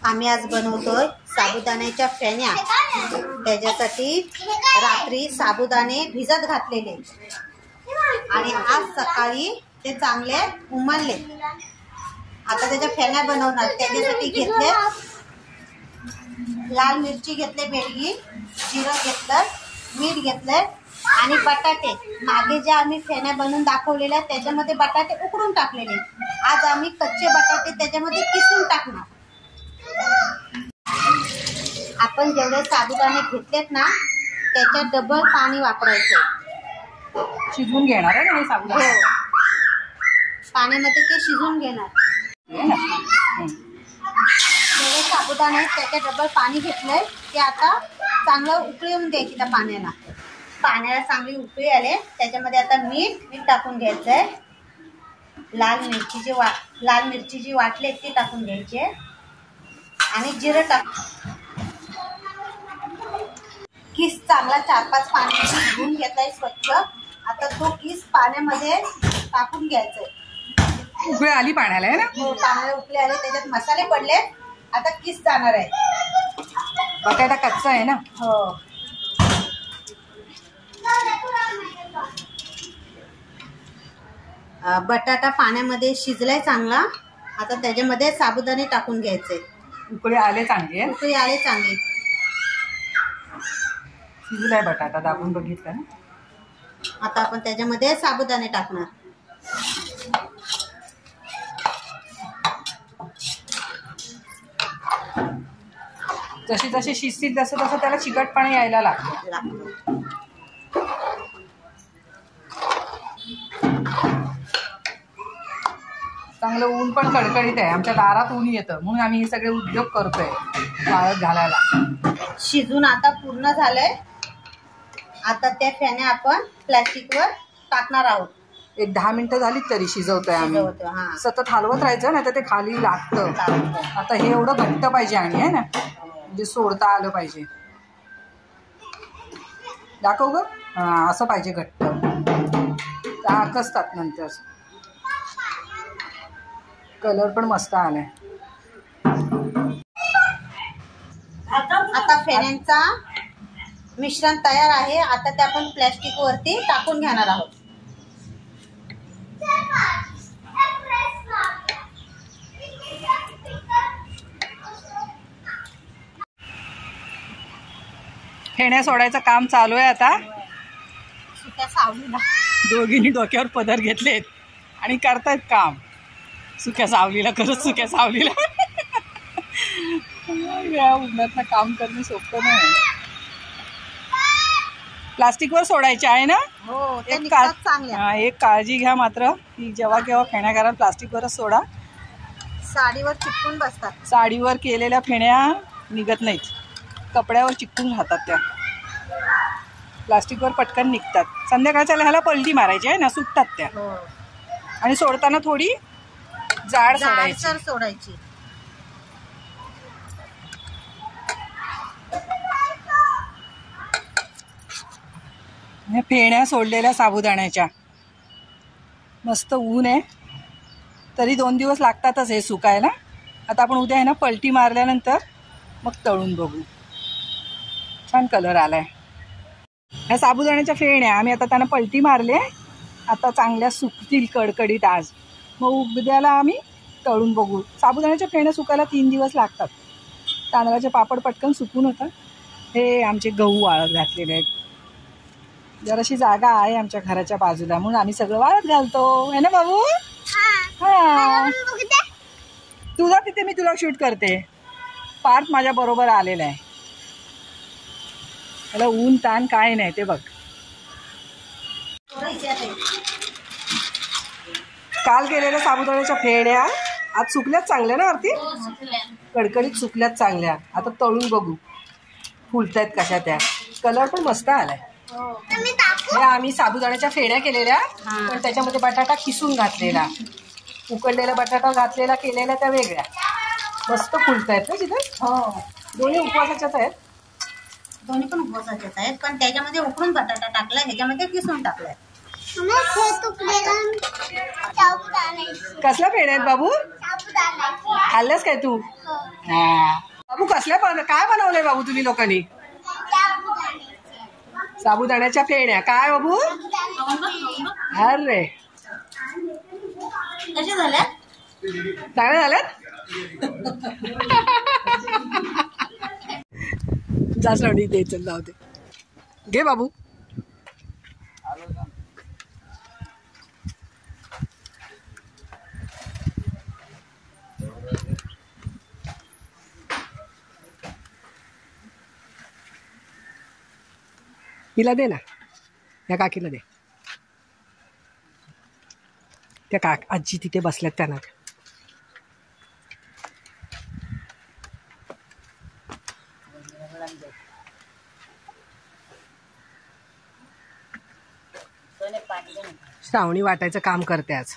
आम्ही आज बनवतोय साबुदाण्याच्या फेण्या। त्याच्यासाठी रात्री साबुदाणे भिजत घातलेले आणि आज सकाळी ते चांगले उमलले। आता त्याच्या फेण्या बनवणार। त्याच्यासाठी घेतले लाल मिरची घेतले, बेडगी, जिरं घेतलं, मीठ घेतलं आणि बटाटे। मागे जे आम्ही फेण्या बनवून दाखवलेल्या त्याच्यामध्ये बटाटे उकडून टाकलेले। आज आम्ही कच्चे बटाटे त्याच्यामध्ये किसून टाकणार। आपण जेवढे साबुदाणे घेतलेत ना त्याच्या डबल पाणी वापरायचं। शिजवून घेणार आहे ना हे साबुदाणे? पाण्यामध्ये ते शिजवून घेणार। जेवढे साबुदाणे त्याच्या डबल पाणी घेतलंय ते आता चांगलं उकळी येऊन द्यायची त्या पाण्याला। पाण्याला चांगली उकळी आले त्याच्यामध्ये आता मीठ टाकून घ्यायचंय। लाल मिरची जी वाटली ती टाकून घ्यायची आणि जिरं टाक। किस चांगला 4-5 पाण्याने धुवून घेतलाय स्वच्छ। आता तो किस पाण्यामध्ये टाकून घ्यायचंय। उकळी आली पाण्याला आहे ना? हो, पाण्याला उकळी आली, त्याच्यात मसाले पडले। आता किस जाणार आहे। बटाटा कच्चा आहे ना? हो। बटाटा पाण्यामध्ये शिजलाय चांगला। आता त्याच्यामध्ये साबुदाणे टाकून घ्यायचे। उकळी आले चांगले? उकळी आले चांगली। शिजलाय बटाटा, दाबून बघितलं ना? आता आपण त्याच्यामध्ये साबुदाणे टाकणार। जशी जशी शिजतील तसं तसं त्याला चिकटपणा यायला लागतो। चांगलं ऊन पण कडकडीत आहे। आमच्या दारात ऊन येतं म्हणून आम्ही हे सगळे उद्योग करतोय वाळत घालायला। शिजून आता पूर्ण झालंय। आता त्या फेण्या आपण प्लास्टिकवर टाकणार आहोत। एक 10 मिनिटं झाली तरी शिजवतोय आम्ही। सतत हलवत राहायचं ना तर ते खाली लागतं। आता हे एवढं घट्ट पाहिजे आणि आहे ना, म्हणजे सोडता आलं पाहिजे। दाखव ग, असं पाहिजे घट्ट, आकसतात नंतर। कलर पण मस्त आलाय। आता फेण्यांचा मिश्रण तयार आहे। आता ते आपण प्लास्टिक वरती टाकून घेणार आहोत। फेण्या सोडायचं काम चालू आहे आता। सुक्या सावलीला दोघींनी डोक्यावर पदर घेतलेत आणि करतायत काम सुक्या सावलीला। खरंच सुक्या सावलीला या उन्हातनं काम करणं सोपं नाही। प्लास्टिकवर सोडायचे आहे ना? हो, एक काळजी घ्या मात्र की जेव्हा केव्हा फेण्या करा प्लास्टिकवरच सोडा। साडीवर चिकटून बसतात। साडीवर केलेल्या फेण्या निघत नाहीत, कपड्यावर चिकटून राहतात त्या। प्लास्टिकवर पटकन निघतात। संध्याकाळच्या ह्याला पलटी मारायची आहे ना, सुटतात त्या। आणि सोडताना थोडी जाड सोडायची। फेण्या सोडलेल्या साबुदाण्याच्या। मस्त ऊन आहे तरी 2 दिवस लागतातच हे सुकायला। आता आपण उद्या आहे ना पलटी मारल्यानंतर मग तळून बघू। छान कलर आलाय। ह्या साबुदाण्याच्या फेण्या आम्ही आता त्यांना पलटी मारले। आता चांगल्या सुकतील कडकडीत आज। मग उद्याला आम्ही तळून बघू। साबुदाण्याच्या फेण्या सुकायला 3 दिवस लागतात। तांदळाचे पापड पटकन सुकून होतात। हे आमचे गहू वाळत घातलेले आहेत। जराशी जागा आहे आमच्या घराच्या बाजूला म्हणून आम्ही सगळं वाळत घालतो, है ना बाबू? हा, तुझा तिथे मी तुला शूट करते। पार्थ माझ्या बरोबर आलेला आहे। त्याला ऊन ताण काय नाही ते बघ। काल केलेल्या साबुदाण्याच्या फेड्या आज सुकल्यात चांगल्या ना आरती? कडकडीत सुकल्यात चांगल्या। आता तळून बघू फुलतायत कशा त्या। कलर पण मस्त आलाय। हे आम्ही साबुदाण्याच्या फेड्या केलेल्या पण त्याच्यामध्ये बटाटा किसून घातलेला, उकडलेला बटाटा घातलेला केलेल्या त्या वेगळ्या। मस्त फुलतायत ना तिथे? हो, दोन्ही उपवासाच्याच आहेत। दोन्ही पण उपवासाचेच आहेत पण त्याच्यामध्ये उकडून बटाटा टाकलाय, ह्याच्यामध्ये किसून टाकलाय। कसला पेढा आहेत बाबू? खाल्लंस काय तू? हा. बाबू काय बनवलंय बाबू तुम्ही लोकांनी? साबुदाण्याच्या फेण्या. काय बाबू? अरे कशा झाल्या? चांगल्या झाल्यात. जास्वंदी दे, चल जाऊ दे. घे बाबू. हिला दे ना, या काकीला दे. त्या आजी तिथे बसल्यात त्यांना. श्रावणी वाटायचं काम करते आज.